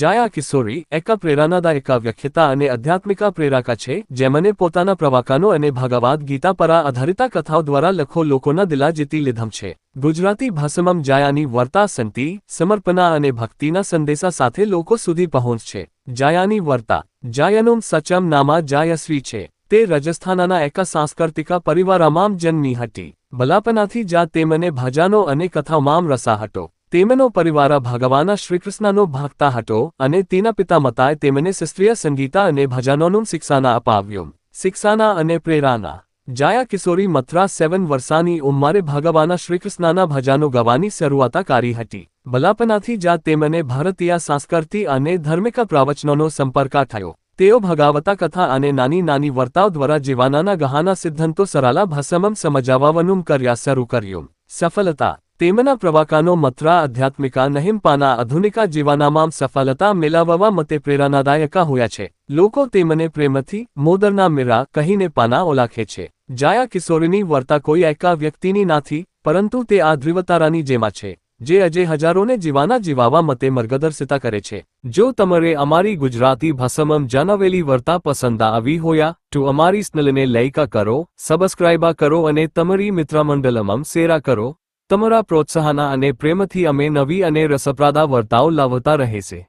જાયા કિશોરી એકા પ્રેરણાદાયક વ્યાખ્યાતા અને આધ્યાત્મિક પ્રેરક છે, જેમણે પોતાના પ્રવાકનો અને ભગવદ ગીતા પર આધારિત કથાઓ દ્વારા લખો લોકોના દિલ જીતી લીધા છે। ગુજરાતી ભાષામાં જાયાની વાર્તા શાંતિ, સમર્પણ અને ભક્તિના સંદેશા સાથે લોકો સુધી પહોંચે છે। જાયાની વાર્તા જાયાનું સચમ નામ જાયશ્રી છે। તે રાજસ્થાનના એક સાંસ્કૃતિક પરિવારમાં જન્મી હતી। બાળપણથી જ તેમને ભજનો અને કથાઓમાં રસ હતો। તેમનો પરિવાર ભગવાન શ્રીકૃષ્ણનો ભક્ત હતો અને તેના પિતામાતાએ તેમને શાસ્ત્રીય સંગીત અને ભજનોનું શિક્ષણ અપાવ્યું। શિક્ષણ અને પ્રેરણા જાયા કિશોરી માત્ર 7 વર્ષની ઉંમરે ભગવાન શ્રીકૃષ્ણના ભજનો ગાવાની શરૂઆત કરી હતી। બાળપણથી જ તેમને ભારતીય સંસ્કૃતિ અને ધાર્મિક પ્રવચનોનો સંપર્ક થયો। તેઓ ભગવત કથા અને નાની નાની વાર્તાઓ દ્વારા જીવનના ગહન સિદ્ધાંતો સરળ ભાષામાં સમજાવવાનું કાર્ય શરૂ કર્યું। સફળતા તેમના પ્રવાકનો માત્ર આધ્યાત્મિક નહીં પણ આધુનિક જીવનમાં સફળતા મેળવવા માટે પ્રેરણાદાયક હોયા છે। લોકો તેમને પ્રેમથી મોદરના મીરા કહીને પણ ઓળખે છે। જાયા કિશોરીની વાર્તા કોઈ એક વ્યક્તિની નથી, પરંતુ તે આ ધ્રુવતારાની જેમ છે, જે આજે હજારોને જીવન જીવવા માટે માર્ગદર્શિત કરે છે। જો તમારે અમારી ગુજરાતી ભાષામાં જણાવેલી વાર્તા પસંદ આવી હોય તો અમારી ચેનલને લાઈક કરો, સબસ્ક્રાઇબ કરો અને તમારી મિત્રમંડળમાં શેર કરો। તમારા પ્રોત્સાહન અને પ્રેમથી અમે નવી અને રસપ્રદ વાર્તાઓ લાવતા રહીશું।